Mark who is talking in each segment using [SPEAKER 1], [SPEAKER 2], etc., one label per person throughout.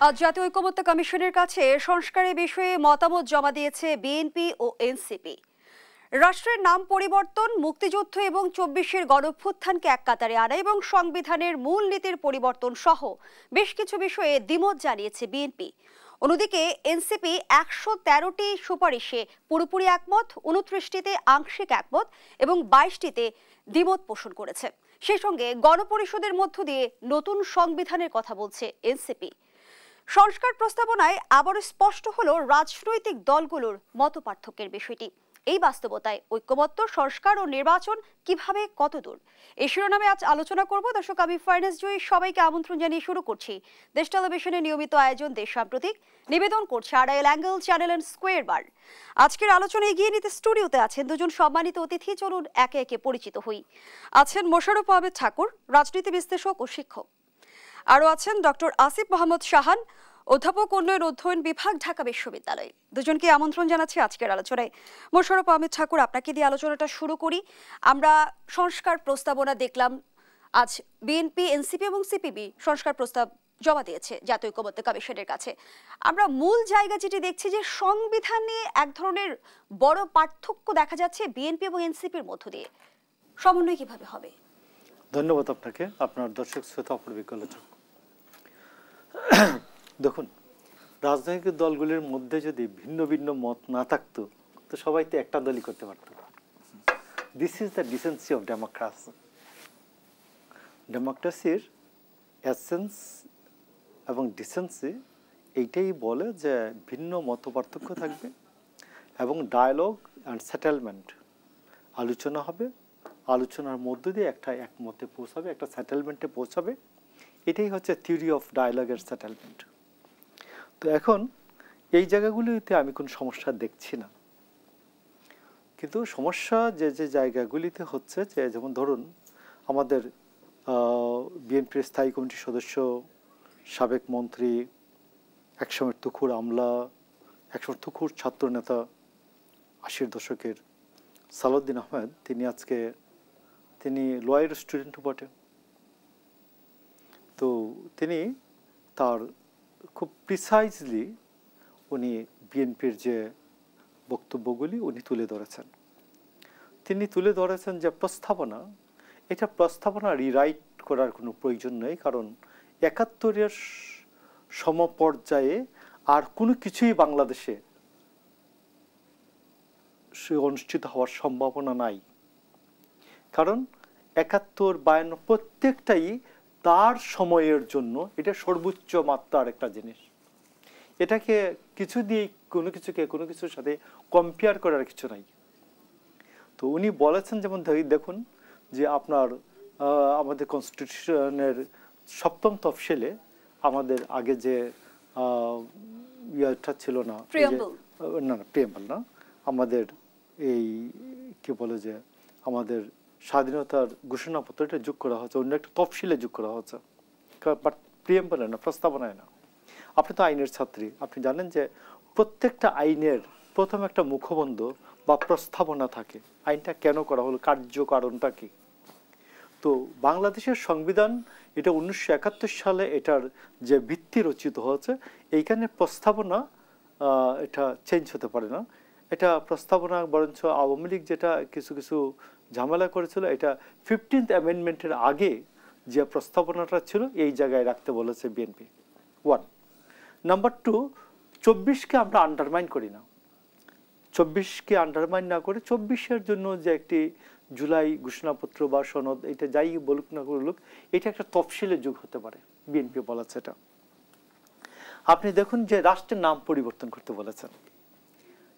[SPEAKER 1] আজ জাতীয় ঐক্যমত্য কমিশনের কাছে সংস্কারের বিষয়ে মতামত জমা দিয়েছে বিএনপি ও এনসিপি। রাষ্ট্রের নাম পরিবর্তন, মুক্তিযুদ্ধ এবং ২৪-এর গণঅভ্যুত্থানকে এক কাতারে আনা এবং সংবিধানের মূল নীতির পরিবর্তন সহ বেশ কিছু বিষয়ে দ্বিমত জানিয়েছে বিএনপি। অন্যদিকে এনসিপি ১১৩টি সুপারিশে পুরোপুরি একমত, ২৯টিতে আংশিক একমত এবং ২২টিতে দ্বিমত পোষণ করেছে। সেই সঙ্গে গণপরিষদের মধ্য দিয়ে নতুন সংবিধানের কথা বলছে এনসিপি। সংস্কার প্রস্তাবনায় আবারও স্পষ্ট হলো রাজনৈতিক দলগুলোর মতপার্থক্যের বিষয়টি। এই বাস্তবতায় ঐক্যমত্য, সংস্কার ও নির্বাচন কিভাবে কতদূর, এই শিরোনামে আজ আলোচনা করব। দর্শক, আমি ফাইনাস জয়ী, সবাইকে আমন্ত্রণ জানিয়ে শুরু করছি দেশ টেলিভিশনের নিয়মিত আয়োজন দেশ সাম্প্রতিক। নিবেদন করছে Arail angle channel and square বার। আজকের আলোচনা এগিয়ে নিতে স্টুডিওতে আছেন দুজন সম্মানিত অতিথি। চলুন একে একে পরিচিত হই। আছেন মোশাররফ আহমেদ ঠাকুর, রাজনীতি বিশ্লেষক ও শিক্ষক। আরও আছেন ডক্টর আসিফ মোহাম্মদ শাহান, অধ্যাপক, উন্নয়ন অধ্যয়ন বিভাগ, ঢাকা বিশ্ববিদ্যালয়। দুজনকে আমন্ত্রণ জানাচ্ছি আজকের আলোচনায়। মোশাররফ আহমেদ ঠাকুর, আপনাকে দিয়ে আলোচনাটা শুরু করি। আমরা সংস্কার প্রস্তাবনা দেখলাম, আজ বিএনপি, এনসিপি এবং সিপিবি সংস্কার প্রস্তাব জমা দিয়েছে জাতীয় ঐক্যমত্য কমিশনের কাছে। আমরা মূল জায়গা যেটি দেখছি যে সংবিধান নিয়ে এক ধরনের বড় পার্থক্য দেখা যাচ্ছে বিএনপি এবং এনসিপির মধ্য দিয়ে। সমন্বয় কিভাবে হবে?
[SPEAKER 2] ধন্যবাদ আপনাকে, আপনার দর্শক শ্রোতা অপরবিক আলোচক। দেখুন, রাজনৈতিক দলগুলির মধ্যে যদি ভিন্ন ভিন্ন মত না থাকতো তো সবাই তো একটা দলই করতে পারত। This is the decency of democracy. ডেমোক্রেসির এসেন্স এবং ডিসেন্সি এইটাই বলে যে ভিন্ন মত পার্থক্য থাকবে এবং ডায়ালগ অ্যান্ড সেটেলমেন্ট, আলোচনা হবে, আলোচনার মধ্য দিয়ে একটা একমতে পৌঁছাবে, একটা সেটেলমেন্টে পৌঁছাবে। এটাই হচ্ছে থিওরি অফ ডায়ালগের সেটেলমেন্ট। তো এখন এই জায়গাগুলিতে আমি কোনো সমস্যা দেখছি না, কিন্তু সমস্যা যে যে জায়গাগুলিতে হচ্ছে, যে যেমন ধরুন আমাদের বিএনপির স্থায়ী কমিটির সদস্য, সাবেক মন্ত্রী, একসময় তুখুর আমলা, একসময় তুখুর ছাত্র নেতা ৮০-এর দশকের সালাউদ্দিন আহমেদ, তিনি লয়ের স্টুডেন্টও বটে। তো তিনি তার খুব প্রিসাইজলি উনি বিএনপির যে বক্তব্যগুলি উনি তুলে ধরেছেন। তিনি তুলে ধরেছেন যে প্রস্তাবনা, এটা প্রস্তাবনা রিরাইট করার কোনো প্রয়োজন নেই, কারণ ৭১-এর সমপর্যায়ে আর কোনো কিছুই বাংলাদেশে অনুষ্ঠিত হওয়ার সম্ভাবনা নাই। কারণ ৭১-৫২ প্রত্যেকটাই তার সময়ের জন্য এটা সর্বোচ্চ মাত্রার একটা জিনিস। এটাকে কিছু দিয়ে কোনো কিছুর সাথে কম্পেয়ার করার কিছু নাই। তো উনি বলেছেন, যেমন দেখুন যে আপনার আমাদের কনস্টিটিউশনের ৭ম তফসিলে আমাদের আগে যে ইয়েটা ছিল না, প্রিয়াম্বল না, আমাদের এই কি বলে যে আমাদের স্বাধীনতার ঘোষণাপত্র, এটা যোগ করা হচ্ছে, অন্য একটা তফসিলে যোগ করা হচ্ছে, বাট প্রিয়াম্বলে না, প্রস্তাবনায় না। আপনি তো আইনের ছাত্রী, আপনি জানেন যে প্রত্যেকটা আইনের প্রথম একটা মুখবন্ধ বা প্রস্তাবনা থাকে। আইনটা কেন করা হলো, কার্যকারণটা কি। তো বাংলাদেশের সংবিধান এটা ১৯৭১ সালে এটার যে ভিত্তি রচিত হয়েছে, এইখানে প্রস্তাবনা এটা চেঞ্জ হতে পারে না। এটা প্রস্তাবনা বরঞ্চ আওয়ামী লীগ যেটা কিছু কিছু ঝামেলা করেছিল, এটা 15th অ্যামেন্ডমেন্টের আগে যে প্রস্তাবনাটা ছিল এই জায়গায় রাখতে বলেছে বিএনপি। 1 নাম্বার 2, ২৪কে আমরা আন্ডারমাইন করি না। ২৪কে আন্ডারমাইন না করে ২৪-এর জন্য যে একটি জুলাই ঘোষণাপত্র বা সনদ, এটা যাই বলুক না করুক, এটা একটা তফসিলের যুগ হতে পারে, বিএনপি বলেছে এটা। আপনি দেখুন যে রাষ্ট্রের নাম পরিবর্তন করতে বলেছেন,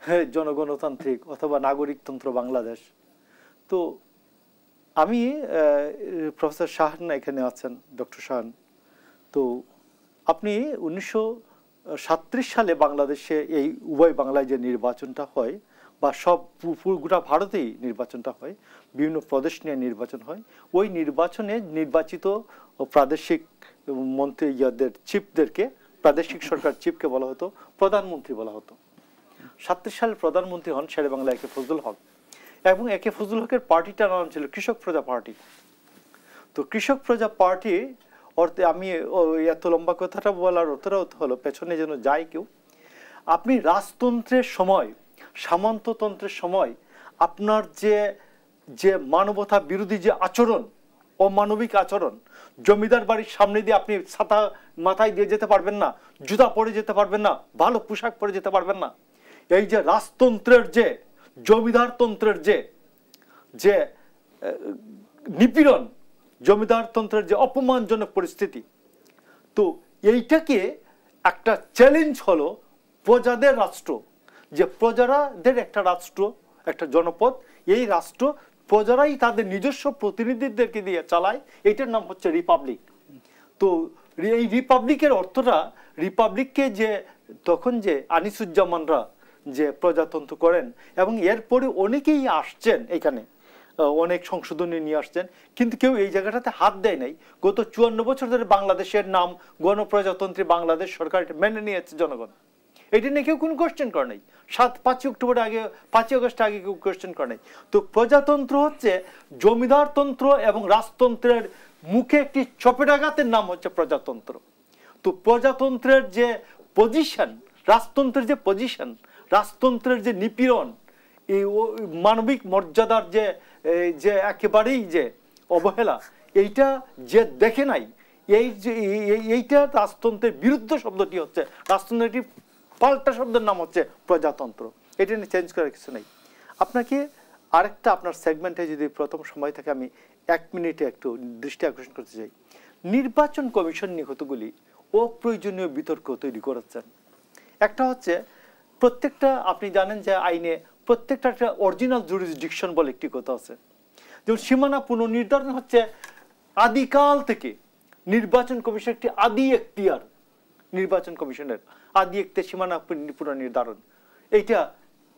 [SPEAKER 2] হ্যাঁ, জনগণতান্ত্রিক অথবা নাগরিকতন্ত্র বাংলাদেশ। তো আমি প্রফেসর শাহান এখানে আছেন, ডক্টর শাহান। তো আপনি ১৯৩৭ সালে বাংলাদেশে এই উভয় বাংলায় যে নির্বাচনটা হয়, বা সব গোটা ভারতেই নির্বাচনটা হয়, বিভিন্ন প্রদেশ নিয়ে নির্বাচন হয়, ওই নির্বাচনে নির্বাচিত প্রাদেশিক মন্ত্রী চিফদেরকে, প্রাদেশিক সরকার চিফকে বলা হতো প্রধানমন্ত্রী বলা হতো। ৩৭ সালে প্রধানমন্ত্রী হন শেরে বাংলা একে ফজলুল হক, এবং একে ফজলুল হকের পার্টিটার নাম ছিল কৃষক প্রজা পার্টি। তো কৃষক প্রজা পার্টি অর্থে আমি এত লম্বা কথাটা বলার অর্থটা হলো পেছনে যেন যায় কেউ। আপনি রাজতন্ত্রের সময়, সামন্ততন্ত্রের সময় আপনার যে মানবতা বিরোধী যে আচরণ, অমানবিক আচরণ, জমিদার বাড়ির সামনে দিয়ে আপনি ছাতা মাথায় দিয়ে যেতে পারবেন না, জুতা পরে যেতে পারবেন না, ভালো পোশাক পরে যেতে পারবেন না। এই যে রাজতন্ত্রের যে জমিদারতন্ত্রের যে নিপীড়ন, জমিদারতন্ত্রের যে অপমানজনক পরিস্থিতি, তো এইটাকে একটা চ্যালেঞ্জ হলো প্রজাদের রাষ্ট্র, যে প্রজাদের একটা রাষ্ট্র, একটা জনপদ, এই রাষ্ট্র প্রজারাই তাদের নিজস্ব প্রতিনিধিদেরকে দিয়ে চালায়, এটার নাম হচ্ছে রিপাবলিক। তো এই রিপাবলিকের অর্থটা, রিপাবলিককে যে তখন যে আনিসুজ্জামানরা যে প্রজাতন্ত্র করেন, এবং এরপরে অনেকেই আসছেন এখানে, অনেক সংশোধনী নিয়ে আসছেন, কিন্তু কেউ এই জায়গাটাতে হাত দেয় নাই। গত 54 বছর ধরে বাংলাদেশের নাম গণপ্রজাতন্ত্রী বাংলাদেশ সরকার এটা মেনে নিয়েছে জনগণ, এটা নিয়ে কেউ কোনো কোশ্চেন করে নাই। 5 অক্টোবর আগে, 5 আগস্ট আগে কেউ কোশ্চেন করে নাই। তো প্রজাতন্ত্র হচ্ছে জমিদারতন্ত্র এবং রাজতন্ত্রের মুখে একটি চপেটাঘাতের নাম হচ্ছে প্রজাতন্ত্র। তো প্রজাতন্ত্রের যে পজিশন, রাজতন্ত্রের যে পজিশন, রাজতন্ত্রের যে নিপীড়ন, এই মানবিক মর্যাদার যে একেবারেই যে অবহেলা, এইটা যে দেখে নাই, এইটা রাজতন্ত্রের বিরুদ্ধ শব্দটি হচ্ছে, রাজতন্ত্রটি পাল্টা শব্দের নাম হচ্ছে প্রজাতন্ত্র। এটা নিয়ে চেঞ্জ করার কিছু নেই। আপনাকে আরেকটা আপনার সেগমেন্টে যদি প্রথম সময় থেকে আমি 1 মিনিটে একটু দৃষ্টি আকর্ষণ করতে চাই। নির্বাচন কমিশন নিয়ে কতগুলি অপ্রয়োজনীয় বিতর্ক তৈরি করেছেন। একটা হচ্ছে, প্রত্যেকটা, আপনি জানেন যে আইনে প্রত্যেকটা একটা অরিজিনাল জুরিসডিকশন বলে একটি কথা আছে। যেমন সীমানা পুনর্নির্ধারণ হচ্ছে আদিকাল থেকে নির্বাচন কমিশন একটি আদি এখতিয়ার, নির্বাচন কমিশনের আদি এখতিয়ার সীমানা পুনর্নির্ধারণ। এইটা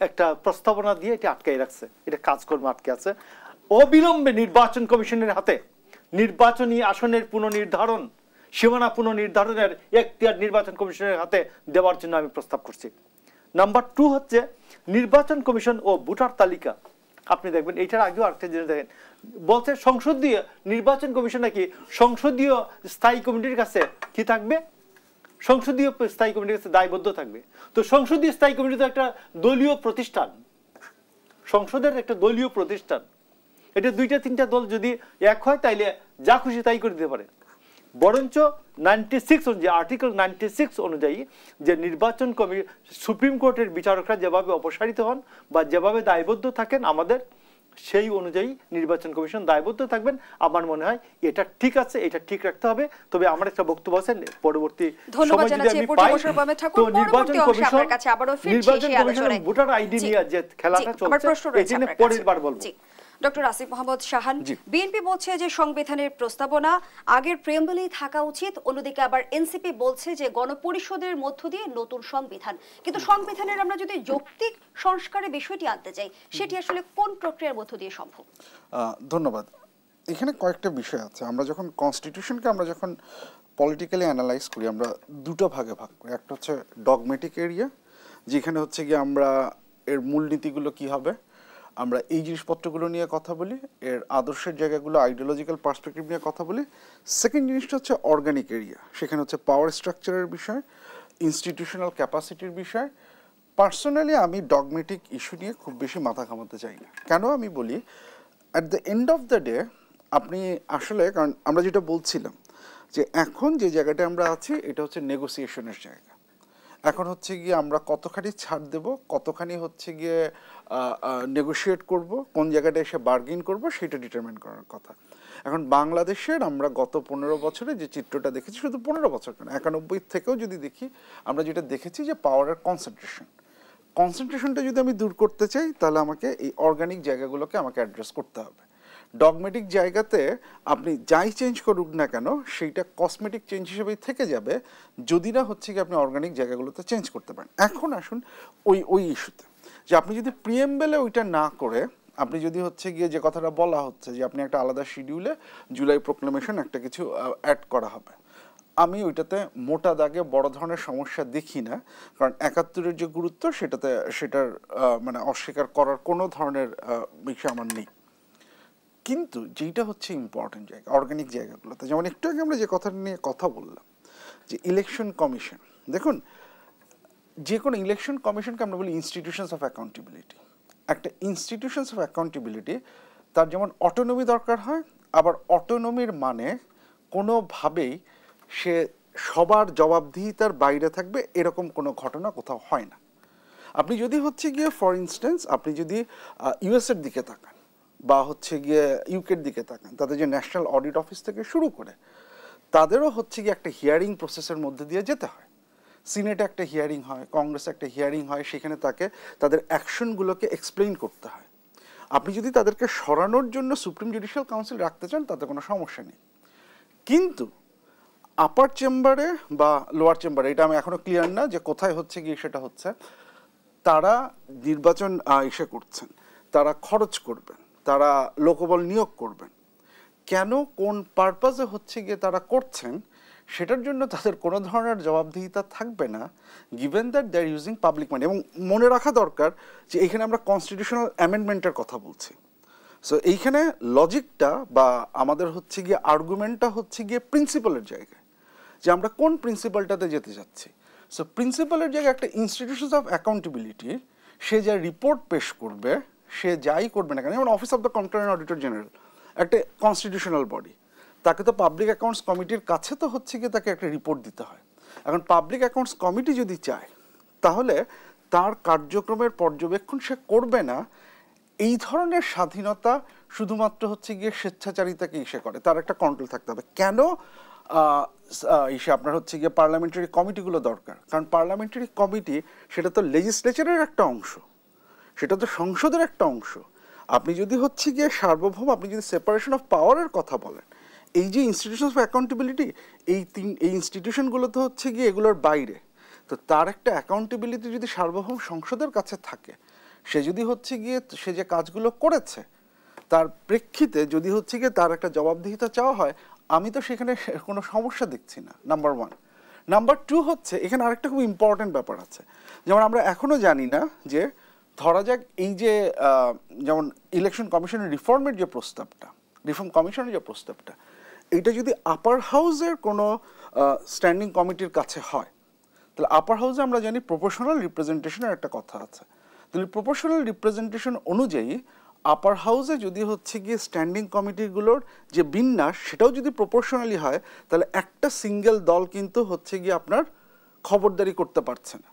[SPEAKER 2] একটা প্রস্তাবনা দিয়ে এটা আটকাই রাখছে, এটা কাজকর্ম আটকে আছে। অবিলম্বে নির্বাচন কমিশনের হাতে নির্বাচনী আসনের পুনর্নির্ধারণ, সীমানা পুনর্নির্ধারণের এখতিয়ার নির্বাচন কমিশনের হাতে দেওয়ার জন্য আমি প্রস্তাব করছি। নাম্বার 2 হচ্ছে নির্বাচন কমিশন ও ভোটার তালিকা। আপনি দেখবেন এইটার আগেও আরেকটা জিনিস দেখেন, বলছে সংসদীয় নির্বাচন কমিশন নাকি সংসদীয় স্থায়ী কমিটির কাছে কি থাকবে, সংসদীয় স্থায়ী কমিটির কাছে দায়বদ্ধ থাকবে। তো সংসদীয় স্থায়ী কমিটি তো একটা দলীয় প্রতিষ্ঠান, সংসদের একটা দলীয় প্রতিষ্ঠান। এটা 2-3টা দল যদি এক হয় তাইলে যা খুশি তাই করে দিতে পারে। বরঞ্চ 96 অনুযায়ী, আর্টিকেল 96 অনুযায়ী যে নির্বাচন সুপ্রিম কোর্টের বিচারকরা যেভাবে অপসারিত হন বা যেভাবে দায়বদ্ধ থাকেন আমাদের, সেই অনুযায়ী নির্বাচন কমিশন দায়বদ্ধ থাকবেন। আমার মনে হয় এটা ঠিক আছে, এটা ঠিক রাখতে হবে। তবে আমার একটা বক্তব্য আছে, পরবর্তী সময় যদি আমি পাই, তো নির্বাচন কমিশন ভোটার আইডি নিয়ে যে খেলাটা চলছে, এই জন্য পরের বার বলবো।
[SPEAKER 1] ডক্টর আসিফ মোহাম্মদ শাহান, বিএনপি বলছে যে সংবিধানের প্রস্তাবনা আগের প্রেমবলেই থাকা উচিত, অন্যদিকে আবার এনসিপি বলছে যে গণপরিষদের মধ্য দিয়ে নতুন সংবিধান। কিন্তু সংবিধানের আমরা যদি যৌক্তিক সংস্কারের বিষয়টি আনতে চাই, সেটি আসলে কোন প্রক্রিয়ার মধ্য দিয়ে সম্ভব?
[SPEAKER 3] ধন্যবাদ। এখানে কয়েকটা বিষয় আছে। আমরা যখন কনস্টিটিউশনকে যখন পলিটিক্যালি অ্যানালাইজ করি, আমরা দুটো ভাগে ভাগ করি। একটা হচ্ছে ডগমেটিক এরিয়া, যেখানে হচ্ছে গিয়ে আমরা এর মূলনীতিগুলো কি হবে, আমরা এই জিনিসপত্রগুলো নিয়ে কথা বলি, এর আদর্শের জায়গাগুলো, আইডিওলজিক্যাল পার্সপেক্টিভ নিয়ে কথা বলি। সেকেন্ড জিনিসটা হচ্ছে অর্গানিক এরিয়া, সেখানে হচ্ছে পাওয়ার স্ট্রাকচারের বিষয়, ইনস্টিটিউশনাল ক্যাপাসিটির বিষয়। পার্সোনালি আমি ডগমেটিক ইস্যু নিয়ে খুব বেশি মাথা ঘামাতে চাই না। কেন আমি বলি, at the end of the day আপনি আসলে, কারণ আমরা যেটা বলছিলাম যে এখন যে জায়গাটা আমরা আছি এটা হচ্ছে নেগোসিয়েশনের জায়গা। এখন হচ্ছে গিয়ে আমরা কতখানি ছাড় দেব, কতখানি হচ্ছে গিয়ে নেগোশিয়েট করব, কোন জায়গাটা এসে বার্গেন করব, সেটা ডিটারমাইন করার কথা। এখন বাংলাদেশের আমরা গত 15 বছরে যে চিত্রটা দেখেছি, শুধু 15 বছর কেন, 91 থেকেও যদি দেখি, আমরা যেটা দেখেছি যে পাওয়ারের কনসেন্ট্রেশনটা যদি আমি দূর করতে চাই, তাহলে আমাকে এই অর্গানিক জায়গাগুলোকে আমাকে অ্যাড্রেস করতে হবে। ডগমেটিক জায়গাতে আপনি যাই চেঞ্জ করুক না কেন, সেইটা কসমেটিক চেঞ্জ হিসেবেই থেকে যাবে, যদি না হচ্ছে কি আপনি অর্গানিক জায়গাগুলোতে চেঞ্জ করতে পারেন। এখন আসুন ওই ইস্যুতে, যে আপনি যদি প্রিএমবেলে ওইটা না করে, আপনি যদি হচ্ছে গিয়ে যে কথাটা বলা হচ্ছে যে আপনি একটা আলাদা শিডিউলে জুলাই প্রোক্লামেশন একটা কিছু অ্যাড করা হবে, আমি ওইটাতে মোটা দাগে বড় ধরনের সমস্যা দেখি না। কারণ 71-এর যে গুরুত্ব, সেটার অস্বীকার করার কোনো ধরনের বিষয় আমার নেই। কিন্তু যেটা হচ্ছে ইম্পর্টেন্ট জায়গা অর্গানিক জায়গাগুলোতে, যেমন একটু আগে আমরা যে কথাটা নিয়ে কথা বললাম যে ইলেকশন কমিশন, দেখুন যে কোনো ইলেকশন কমিশনকে আমরা বলি ইনস্টিটিউশনস অফ অ্যাকাউন্টেবিলিটি। একটা ইনস্টিটিউশনস অফ অ্যাকাউন্টেবিলিটি তার যেমন অটোনমি দরকার হয়, আবার অটোনমির মানে কোনোভাবেই সে সবার জবাবদিহিতার বাইরে থাকবে এরকম কোনো ঘটনা কোথাও হয় না। আপনি যদি হচ্ছে গিয়ে ফর ইনস্ট্যান্স আপনি যদি ইউএসের দিকে তাকান বা হচ্ছে গিয়ে ইউকের দিকে তাকান, তাদের যে ন্যাশনাল অডিট অফিস থেকে শুরু করে তাদেরও হচ্ছে গিয়ে একটা হিয়ারিং প্রসেসের মধ্যে দিয়ে যেতে হয়। সিনেটে একটা হিয়ারিং হয়, কংগ্রেসে একটা হিয়ারিং হয়, সেখানে তাকে তাদের অ্যাকশনগুলোকে এক্সপ্লেইন করতে হয়। আপনি যদি তাদেরকে সরানোর জন্য সুপ্রিম জুডিশিয়াল কাউন্সিল রাখতে চান তাতে কোনো সমস্যা নেই, কিন্তু আপার চেম্বারে বা লোয়ার চেম্বারে এটা আমি এখনো ক্লিয়ার না যে কোথায় হচ্ছে গিয়ে সেটা হচ্ছে, তারা নির্বাচন ইসে করছেন, তারা খরচ করবেন, তারা লোকবল নিয়োগ করবেন, কেন কোন পারপাসে হচ্ছে গিয়ে তারা করছেন সেটার জন্য তাদের কোনো ধরনের জবাবদিহিতা থাকবে না, given that they are using public money. এবং মনে রাখা দরকার যে এইখানে আমরা কনস্টিটিউশনাল অ্যামেন্ডমেন্টের কথা বলছি। সো এইখানে লজিকটা বা আমাদের হচ্ছে গিয়ে আর্গুমেন্টটা হচ্ছে গিয়ে প্রিন্সিপালের জায়গায়, যে আমরা কোন প্রিন্সিপালটাতে যেতে যাচ্ছি। সো প্রিন্সিপালের জায়গায় একটা ইনস্টিটিউশনস অফ অ্যাকাউন্টেবিলিটি, সে যা রিপোর্ট পেশ করবে, সে যাই করবে না কেন, যেমন office of the controller auditor general একটা কনস্টিটিউশনাল বডি, তাকে তো পাবলিক অ্যাকাউন্টস কমিটির কাছে তো হচ্ছে গিয়ে তাকে একটা রিপোর্ট দিতে হয়। এখন পাবলিক অ্যাকাউন্টস কমিটি যদি চায় তাহলে তার কার্যক্রমের পর্যবেক্ষণ সে করবে না। এই ধরনের স্বাধীনতা শুধুমাত্র হচ্ছে গিয়ে স্বেচ্ছাচারিতাকে ইসে করে, তার একটা কন্ট্রোল থাকতে হবে। কেন ইসে আপনার হচ্ছে গিয়ে পার্লামেন্টারি কমিটিগুলো দরকার, কারণ পার্লামেন্টারি কমিটি সেটা তো লেজিসলেচারের একটা অংশ, সেটা তো সংসদের একটা অংশ। আপনি যদি হচ্ছে গিয়ে সার্বভৌম, আপনি যদি সেপারেশন অফ পাওয়ারের কথা বলেন, এই যে ইনস্টিটিউশন অফ অ্যাকাউন্টেবিলিটি, এই ইনস্টিটিউশনগুলো তো হচ্ছে গিয়ে এগুলোর বাইরে। তো তার একটা অ্যাকাউন্টেবিলিটি যদি সার্বভৌম সংসদের কাছে থাকে, সে যদি হচ্ছে গিয়ে সে যে কাজগুলো করেছে তার প্রেক্ষিতে যদি হচ্ছে গিয়ে তার একটা জবাবদিহিতা চাওয়া হয়, আমি তো সেখানে কোনো সমস্যা দেখছি না, নাম্বার ওয়ান। নাম্বার টু হচ্ছে এখানে আরেকটা খুব ইম্পর্টেন্ট ব্যাপার আছে, যেমন আমরা এখনও জানি না যে ধরা যাক এই যে যেমন ইলেকশন কমিশনের রিফর্মের যে প্রস্তাবটা, রিফর্ম কমিশনের যে প্রস্তাবটা, এইটা যদি আপার হাউসের কোনো স্ট্যান্ডিং কমিটির কাছে হয়, তাহলে আপার হাউসে আমরা জানি প্রপোর্শনাল রিপ্রেজেন্টেশনের একটা কথা আছে। তাহলে প্রপোর্শনাল রিপ্রেজেন্টেশন অনুযায়ী আপার হাউসে যদি হচ্ছে গিয়ে স্ট্যান্ডিং কমিটিগুলোর যে বিন্যাস সেটাও যদি প্রপোর্শনালি হয়, তাহলে একটা সিঙ্গেল দল কিন্তু হচ্ছে গিয়ে আপনার খবরদারি করতে পারছে না।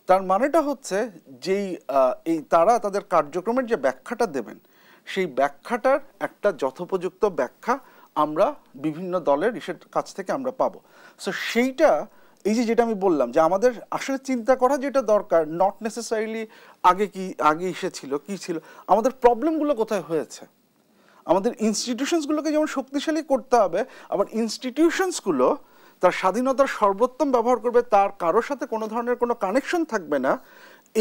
[SPEAKER 3] তার মানেটা হচ্ছে যেই এই তারা তাদের কার্যক্রমের যে ব্যাখ্যাটা দেবেন, সেই ব্যাখ্যাটার একটা যথোপযুক্ত ব্যাখ্যা আমরা বিভিন্ন দলের ইসের কাছ থেকে আমরা পাবো। সো সেইটা এই যে যেটা আমি বললাম যে আমাদের আসলে চিন্তা করা যেটা দরকার, নট নেসেসারিলি আগে ইসে ছিল কি ছিল, আমাদের প্রবলেমগুলো কোথায় হয়েছে। আমাদের ইনস্টিটিউশনসগুলোকে যেমন শক্তিশালী করতে হবে, আবার ইনস্টিটিউশনসগুলো তার স্বাধীনতার সর্বোত্তম ব্যবহার করবে, তার কারোর সাথে কোনো ধরনের কোনো কানেকশন থাকবে না,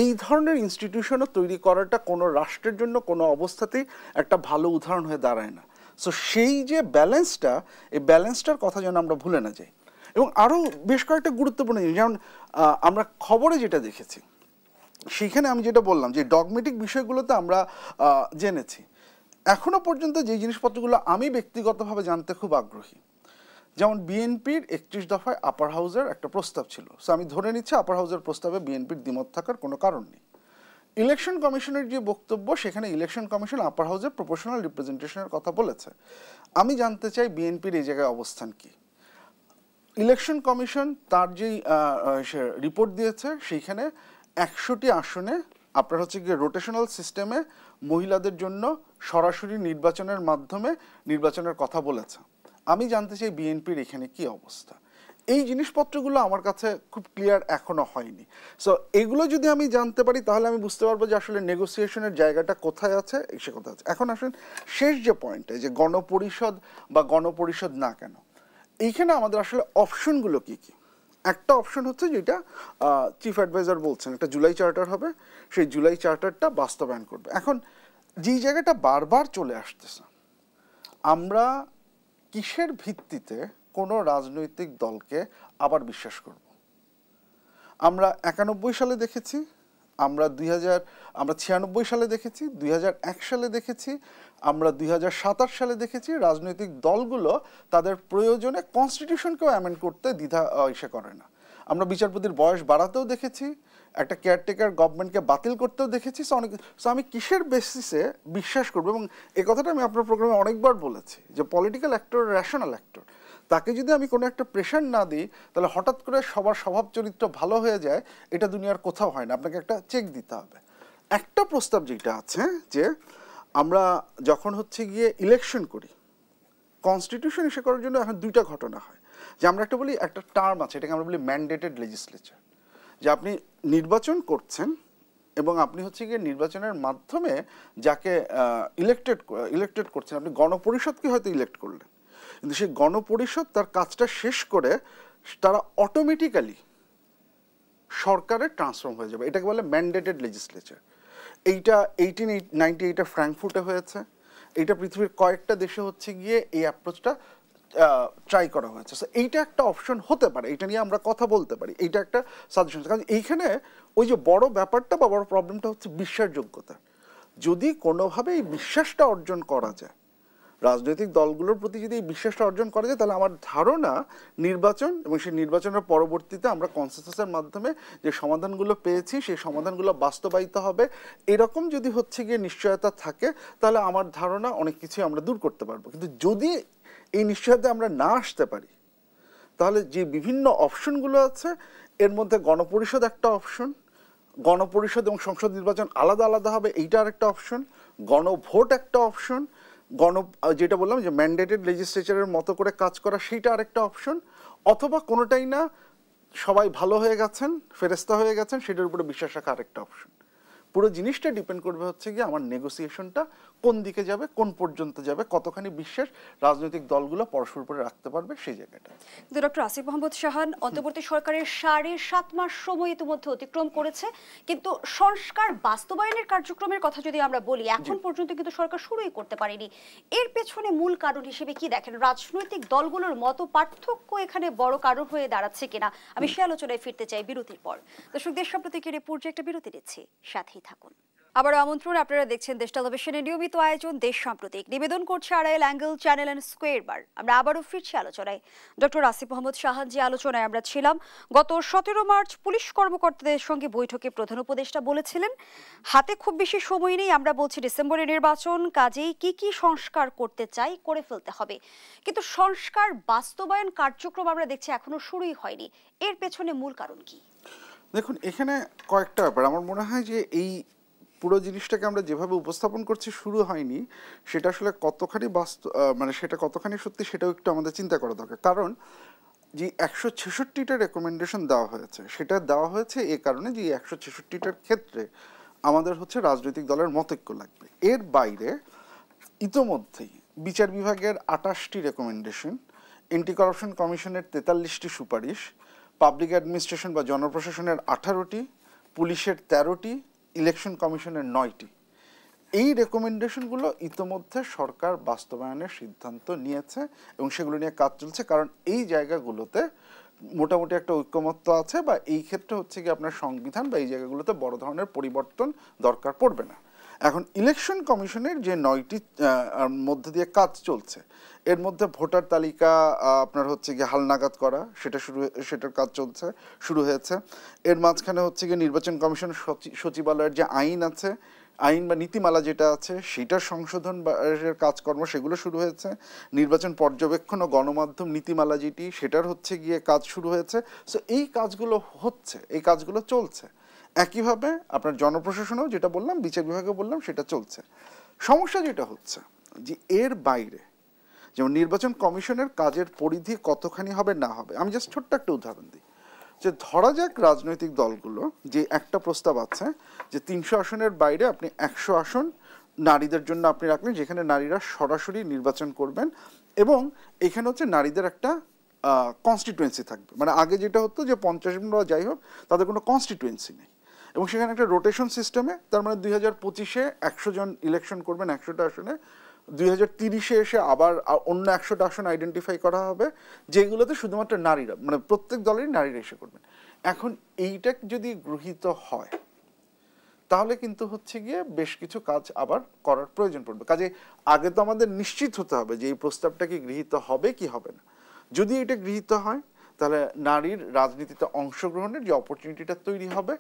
[SPEAKER 3] এই ধরনের ইনস্টিটিউশনও তৈরি করাটা কোনো রাষ্ট্রের জন্য কোনো অবস্থাতেই একটা ভালো উদাহরণ হয়ে দাঁড়ায় না। সো সেই যে ব্যালেন্সটা, এই ব্যালেন্সটার কথা যেন আমরা ভুলে না যাই। এবং আরও বেশ কয়েকটা গুরুত্বপূর্ণ জিনিস, যেমন আমরা খবরে যেটা দেখেছি সেইখানে আমি যেটা বললাম যে ডগমেটিক বিষয়গুলোতে আমরা জেনেছি। এখনো পর্যন্ত যে জিনিসপত্রগুলো আমি ব্যক্তিগতভাবে জানতে খুব আগ্রহী, যেমন বিএনপির 31 দফায় আপার হাউসের একটা প্রস্তাব ছিল। সো আমি ধরে নিচ্ছি আপার হাউসের প্রস্তাবে বিএনপির দ্বিমত থাকার কোনো কারণ নেই। ইলেকশন কমিশনের যে বক্তব্য, সেখানে ইলেকশন কমিশন আপার হাউসের প্রপোর্শনাল রিপ্রেজেন্টেশনের কথা বলেছে। আমি জানতে চাই বিএনপির এই জায়গায় অবস্থান কি। ইলেকশন কমিশন তার যেই রিপোর্ট দিয়েছে সেইখানে 100টি আসনে আপনার হচ্ছে গিয়ে রোটেশনাল সিস্টেমে মহিলাদের জন্য সরাসরি নির্বাচনের মাধ্যমে নির্বাচনের কথা বলেছে। আমি জানতে চাই বিএনপির এখানে কি অবস্থা। এই জিনিসপত্রগুলো আমার কাছে খুব ক্লিয়ার এখনো হয়নি। সো এগুলো যদি আমি জানতে পারি তাহলে আমি বুঝতে পারবো যে আসলে নেগোসিয়েশনের জায়গাটা কোথায় আছে, সে কোথায় আছে। এখন আসেন শেষ যে পয়েন্টে, যে গণপরিষদ বা গণপরিষদ না কেন, এইখানে আমাদের আসলে অপশনগুলো কি কি। একটা অপশন হচ্ছে যেটা চিফ অ্যাডভাইজার বলছেন, একটা জুলাই চার্টার হবে, সেই জুলাই চার্টারটা বাস্তবায়ন করবে। এখন যেই জায়গাটা বারবার চলে আসতেছে, আমরা কিসের ভিত্তিতে কোনো রাজনৈতিক দলকে আবার বিশ্বাস করব। আমরা 91 সালে দেখেছি, আমরা 96 সালে দেখেছি, 2001 সালে দেখেছি, আমরা 2027 সালে দেখেছি রাজনৈতিক দলগুলো তাদের প্রয়োজনে কনস্টিটিউশনকেও অ্যামেন্ড করতে দ্বিধা ইসে করে না। আমরা বিচারপতির বয়স বাড়াতেও দেখেছি, একটা কেয়ারটেকার গভর্নমেন্টকে বাতিল করতেও দেখেছি। সো আমি কিসের বেসিসে বিশ্বাস করবো, এবং এই কথাটা আমি আপনার প্রোগ্রামে অনেকবার বলেছি যে পলিটিক্যাল অ্যাক্টর রেশনাল অ্যাক্টর, তাকে যদি আমি কোনো একটা প্রেশার না দিই তাহলে হঠাৎ করে সবার স্বভাব চরিত্র ভালো হয়ে যায়, এটা দুনিয়ার কোথাও হয় না। আপনাকে একটা চেক দিতে হবে। একটা প্রস্তাব যেটা আছে যে আমরা যখন হচ্ছে গিয়ে ইলেকশন করি, কনস্টিটিউশন ইস্যু করার জন্য এখন দুইটা ঘটনা হয়। যে আমরা একটা বলি একটা টার্ম আছে, এটাকে আমরা বলি ম্যান্ডেটেড লেজিসলেচার, যে আপনি নির্বাচন করছেন এবং আপনি হচ্ছে গিয়ে নির্বাচনের মাধ্যমে যাকে ইলেক্টেড করছেন, আপনি গণপরিষদকে হয়তো ইলেক্ট করলেন, কিন্তু সেই গণপরিষদ তার কাজটা শেষ করে তারা অটোমেটিক্যালি সরকারে ট্রান্সফর্ম হয়ে যাবে। এটাকে বলে ম্যান্ডেটেড লেজিসলেচার। এইটা 1898 ফ্র্যাঙ্কফুর্টে হয়েছে। এইটা পৃথিবীর কয়েকটা দেশে হচ্ছে গিয়ে এই অ্যাপ্রোচটা ট্রাই করা হয়েছে। সো এইটা একটা অপশন হতে পারে, এটা নিয়ে আমরা কথা বলতে পারি, এইটা একটা সাজেশন। কারণ এইখানে ওই যে বড় ব্যাপারটা বা বড় প্রবলেমটা হচ্ছে বিশ্বাসযোগ্যতা। যদি কোনোভাবে এই বিশ্বাসটা অর্জন করা যায়, রাজনৈতিক দলগুলোর প্রতি যদি এই বিশ্বাসটা অর্জন করা যায়, তাহলে আমার ধারণা নির্বাচন এবং সেই নির্বাচনের পরবর্তীতে আমরা কনসেনসাসের মাধ্যমে যে সমাধানগুলো পেয়েছি সেই সমাধানগুলো বাস্তবায়িত হবে, এরকম যদি হচ্ছে গিয়ে নিশ্চয়তা থাকে, তাহলে আমার ধারণা অনেক কিছুই আমরা দূর করতে পারবো। কিন্তু যদি এই নিশ্চয়তা আমরা না আসতে পারি, তাহলে যে বিভিন্ন অপশনগুলো আছে এর মধ্যে গণপরিষদ একটা অপশন, গণপরিষদ এবং সংসদ নির্বাচন আলাদা আলাদা হবে এইটা আরেকটা অপশন, গণভোট একটা অপশন, যেটা বললাম যে ম্যান্ডেটেড লেজিসলেচারের মতো করে কাজ করা সেইটা আরেকটা অপশন, অথবা কোনোটাই না, সবাই ভালো হয়ে গেছেন, ফেরেস্তা হয়ে গেছেন, সেটার উপরে বিশ্বাস রাখা আরেকটা অপশন। পুরো জিনিসটা ডিপেন্ড করবে হচ্ছে গিয়ে আমার নেগোসিয়েশনটা কোন দিকে যাবে, কোন পর্যন্ত যাবে, কতখানি বিশ্বাস রাজনৈতিক দলগুলো পরস্পর উপরে রাখতে পারবে সেই জায়গাটা।
[SPEAKER 1] কিন্তু ডক্টর আসিফ মাহমুদ শাহান, অন্তর্বর্তী সরকারের 7.5 মাস সময় ইতিমধ্যে অতিক্রম করেছে, কিন্তু সংস্কার বাস্তবায়নের কার্যক্রমের কথা যদি আমরা বলি, এখন পর্যন্ত কিন্তু সরকার শুরুই করতে পারেনি। এর পেছনে মূল কারণ হিসেবে কি দেখেন? রাজনৈতিক দলগুলোর মত পার্থক্য এখানে বড় কারণ হয়ে দাঁড়াচ্ছে কিনা? আমি সে আলোচনায় ফিরতে চাই বিরতির পর। দর্শক, দেশ সম্প্রতিকে রিপোর্টে একটা বিরতি দিচ্ছি, সাথেই থাকুন। আবার আমন্ত্রণ, আপনারা দেখছেন দেশ টেলিভিশনের নিয়মিত আয়োজন দেশ সাম্প্রতিক। নিবেদন করছে Arail angle channel and square বার। আমরা আবারও ফিরছি আলোচনায়। ডক্টর আসিফ মাহমুদ শাহান, যে আলোচনায় আমরা ছিলাম, গত 17 মার্চ পুলিশ কর্মকর্তাদের সঙ্গে বৈঠকে প্রধান উপদেষ্টা বলেছিলেন হাতে খুব বেশি সময় নেই, আমরা বলছি ডিসেম্বরে নির্বাচন, কাজেই কি কি সংস্কার করতে চাই করে ফেলতে হবে। কিন্তু সংস্কার বাস্তবায়ন কার্যক্রম আমরা দেখছি এখনো শুরুই হয়নি। এর পেছনে মূল কারণ কি?
[SPEAKER 3] দেখুন, এখানে কয়েকটা ব্যাপার। আমার মনে হয় যে এই পুরো জিনিসটাকে আমরা যেভাবে উপস্থাপন করছি শুরু হয়নি, সেটা আসলে কতখানি মানে সেটা কতখানি সত্যি সেটাও একটু আমাদের চিন্তা করা দরকার। কারণ যে 166টা রেকমেন্ডেশন দেওয়া হয়েছে, সেটা দেওয়া হয়েছে এই কারণে যে 166টার ক্ষেত্রে আমাদের হচ্ছে রাজনৈতিক দলের মতৈক্য লাগবে। এর বাইরে ইতোমধ্যেই বিচার বিভাগের 28টি রেকমেন্ডেশন, অ্যান্টি করাপশন কমিশনের 43টি সুপারিশ, পাবলিক অ্যাডমিনিস্ট্রেশন বা জনপ্রশাসনের 18টি, পুলিশের 13টি, ইলেকশন কমিশনের 9টি, এই রেকমেন্ডেশনগুলো ইতোমধ্যে সরকার বাস্তবায়নের সিদ্ধান্ত নিয়েছে এবং সেগুলো নিয়ে কাজ চলছে। কারণ এই জায়গাগুলোতে মোটামুটি একটা ঐক্যমত্য আছে, বা এই ক্ষেত্রে হচ্ছে কি আপনার সংবিধান বা এই জায়গাগুলোতে বড় ধরনের পরিবর্তন দরকার পড়বে না। এখন ইলেকশন কমিশনের যে 9টি মধ্যে দিয়ে কাজ চলছে, এর মধ্যে ভোটার তালিকা আপনার হচ্ছে গিয়ে হালনাগাদ করা, সেটার কাজ শুরু হয়েছে। এর মাঝখানে হচ্ছে গিয়ে নির্বাচন কমিশন সচিবালয়ের যে আইন আছে, আইন বা নীতিমালা যেটা আছে, সেটার সংশোধন বা কাজকর্ম সেগুলো শুরু হয়েছে। নির্বাচন পর্যবেক্ষণ ও গণমাধ্যম নীতিমালা যেটি, সেটার হচ্ছে গিয়ে কাজ শুরু হয়েছে। সো এই কাজগুলো হচ্ছে, এই কাজগুলো চলছে। একইভাবে আপনার জনপ্রশাসনেও যেটা বললাম, বিচার বিভাগে বললাম, সেটা চলছে। সমস্যা যেটা হচ্ছে যে এর বাইরে যেমন নির্বাচন কমিশনের কাজের পরিধি কতখানি হবে না হবে, আমি জাস্ট ছোট্ট একটা উদাহরণ দিই। যে ধরা যাক রাজনৈতিক দলগুলো যে একটা প্রস্তাব আছে যে 300 আসনের বাইরে আপনি 100 আসন নারীদের জন্য আপনি রাখলেন, যেখানে নারীরা সরাসরি নির্বাচন করবেন, এবং এখানে হচ্ছে নারীদের একটা কনস্টিটুয়েন্সি থাকবে। মানে আগে যেটা হতো যে 50 জন বা যাই হোক তাদের কোনো কনস্টিটুয়েন্সি নেই, এবং সেখানে একটা রোটেশন সিস্টেমে, তার মানে 2025-এ 100 জন ইলেকশন করবেন 100টা আসনে, 2030-এ এসে আবার অন্য 100টা আসন আইডেন্টিফাই করা হবে যেগুলোতে শুধুমাত্র নারীরা, মানে প্রত্যেক দলেরই নারীরা এসে করবেন। এখন এইটা যদি গৃহীত হয়, তাহলে কিন্তু হচ্ছে গিয়ে বেশ কিছু কাজ আবার করার প্রয়োজন পড়বে। কাজে আগে তো আমাদের নিশ্চিত হতে হবে যে এই প্রস্তাবটা কি গৃহীত হবে কি হবে না। যদি এটা গৃহীত হয় তাহলে নারীর রাজনীতিতে অংশগ্রহণের যে অপরচুনিটিটা তৈরি হবে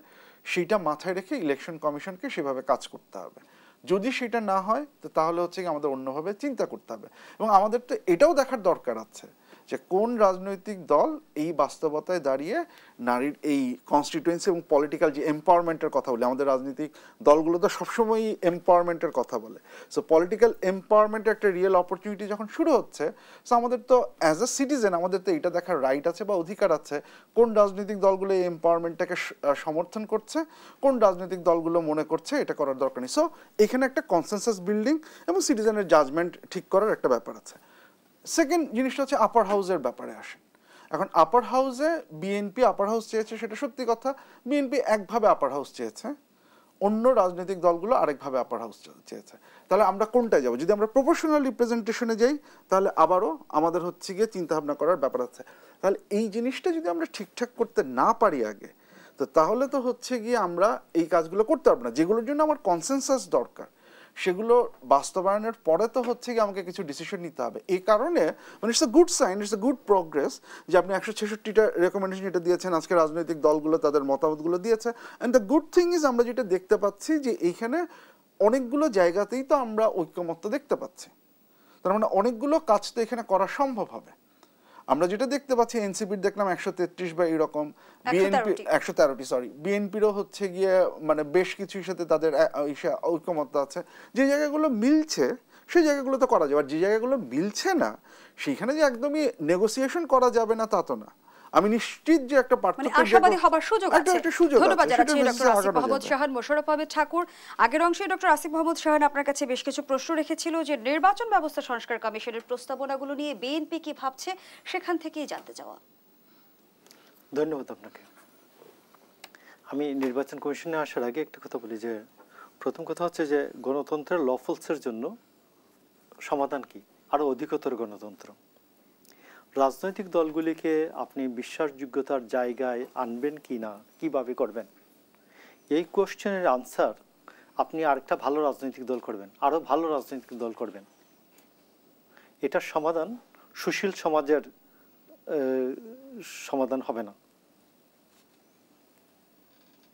[SPEAKER 3] সেইটা মাথায় রেখে ইলেকশন কমিশনকে সেভাবে কাজ করতে হবে। যদি সেটা না হয় তো তাহলে হচ্ছে কি আমাদের অন্যভাবে চিন্তা করতে হবে। এবং আমাদের তো এটাও দেখার দরকার আছে যে কোন রাজনৈতিক দল এই বাস্তবতায় দাঁড়িয়ে নারীর এই কনস্টিটুয়েন্সি এবং পলিটিক্যাল যে এম্পাওয়ারমেন্টের কথা বলে, আমাদের রাজনৈতিক দলগুলো তো সবসময়ই এম্পাওয়ারমেন্টের কথা বলে, সো পলিটিক্যাল এম্পাওয়ারমেন্টের একটা রিয়েল অপরচুনিটি যখন শুরু হচ্ছে, সো আমাদের তো অ্যাজ আ সিটিজেন আমাদের তো এটা দেখার রাইট আছে বা অধিকার আছে কোন রাজনৈতিক দলগুলো এই এম্পাওয়ারমেন্টটাকে সমর্থন করছে, কোন রাজনৈতিক দলগুলো মনে করছে এটা করার দরকার নেই। সো এখানে একটা কনসেনসাস বিল্ডিং এবং সিটিজেনের জাজমেন্ট ঠিক করার একটা ব্যাপার আছে। সেকেন্ড জিনিসটা হচ্ছে আপার হাউসের ব্যাপারে আসেন। এখন আপার হাউসে বিএনপি আপার হাউস চেয়েছে, সেটা সত্যি কথা। বিএনপি একভাবে আপার হাউস চেয়েছে, অন্য রাজনৈতিক দলগুলো আরেকভাবে আপার হাউস চেয়েছে। তাহলে আমরা কোনটায় যাব? যদি আমরা প্রপোর্শনাল রিপ্রেজেন্টেশনে যাই তাহলে আবারও আমাদের হচ্ছে গিয়ে চিন্তাভাবনা করার ব্যাপার আছে। তাহলে এই জিনিসটা যদি আমরা ঠিকঠাক করতে না পারি আগে, তো তাহলে তো হচ্ছে গিয়ে আমরা এই কাজগুলো করতে পারবো না, যেগুলোর জন্য আমার কনসেনসাস দরকার। সেগুলো বাস্তবায়নের পরে তো হচ্ছে কি আমাকে কিছু ডিসিশন নিতে হবে। এই কারণে মানে it's a good sign, it's a good progress যে আপনি 166টা রেকমেন্ডেশন এটা দিয়েছেন, আজকে রাজনৈতিক দলগুলো তাদের মতামতগুলো দিয়েছে। And the good thing is আমরা যেটা দেখতে পাচ্ছি যে এইখানে অনেকগুলো জায়গাতেই তো আমরা ঐক্যমত্য দেখতে পাচ্ছি। তার মানে অনেকগুলো কাজ তো এখানে করা সম্ভব হবে। আমরা যেটা দেখতে পাচ্ছি এনসিপির দেখলাম 133 বা এরকম, বিএনপি 113টি, সরি, বিএনপিরও হচ্ছে গিয়ে মানে বেশ কিছুর সাথে তাদের ঐক্যমত্য আছে। যে জায়গাগুলো মিলছে সেই জায়গাগুলো তো করা যাবে, আর যে জায়গাগুলো মিলছে না সেইখানে যে একদমই নেগোসিয়েশন করা যাবে না তা তো না। আমি নিশ্চিত যে একটা পার্থক্য,
[SPEAKER 1] আশাবাদী হবার সুযোগ আছে। ধন্যবাদ জানাচ্ছি
[SPEAKER 3] আছে।
[SPEAKER 1] ডক্টর আসিফ মাহমুদ শাহান। মোশাররফ আহমেদ ঠাকুর, আগের অংশে ডক্টর আসিফ মাহমুদ শাহান আপনার কাছে বেশ কিছু প্রশ্ন রেখেছিল যে নির্বাচন ব্যবস্থা সংস্কার কমিশনের প্রস্তাবনাগুলো নিয়ে বিএনপি কি ভাবছে, সেখান থেকেই জানতে চাওয়া।
[SPEAKER 2] ধন্যবাদ আপনাকে। আমি নির্বাচন কমিশনে আসার আগে একটা কথা বলি যে প্রথম কথা হচ্ছে যে গণতন্ত্রের লফলসের জন্য সমাধান কি? আরো অধিকতর গণতন্ত্র। রাজনৈতিক দলগুলিকে আপনি বিশ্বাসযোগ্যতার জায়গায় আনবেন কি না, কিভাবে করবেন, এই কোশ্চেনের আনসার আপনি আরেকটা ভালো রাজনৈতিক দল করবেন, আরো ভালো রাজনৈতিক দল করবেন। এটার সমাধান সুশীল সমাজের সমাধান হবে না।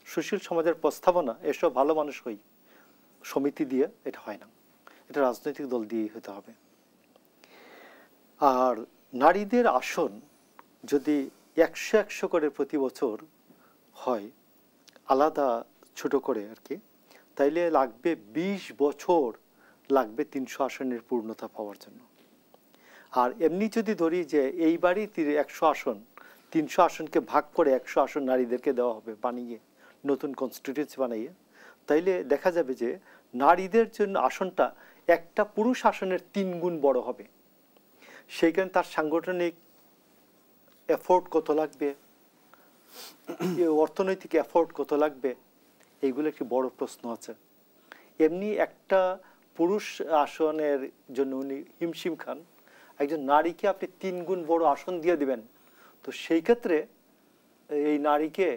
[SPEAKER 2] সুশীল সমাজের প্রস্তাবনা এসব ভালো মানুষ হই সমিতি দিয়ে এটা হয় না, এটা রাজনৈতিক দল দিয়েই হতে হবে। আর নারীদের আসন যদি 100 করে প্রতি বছর হয় আলাদা ছোট করে আর কি, তাইলে লাগবে 20 বছর লাগবে 300 আসনের পূর্ণতা পাওয়ার জন্য। আর এমনি যদি ধরি যে এইবারই 100 আসন, 300 আসনকে ভাগ করে 100 আসন নারীদেরকে দেওয়া হবে বানিয়ে, নতুন কনস্টিটিউয়েন্সি বানিয়ে, তাইলে দেখা যাবে যে নারীদের জন্য আসনটা একটা পুরুষ আসনের 3 গুণ বড় হবে। সেইখানে তার সাংগঠনিক এফোর্ট কত লাগবে, অর্থনৈতিক এফোর্ট কত লাগবে, এইগুলো একটি বড় প্রশ্ন আছে। এমনি একটা পুরুষ আসনের জন্য উনি হিমশিম খান, একজন নারীকে আপনি 3 গুণ বড় আসন দিয়ে দিবেন, তো সেই ক্ষেত্রে এই নারীকে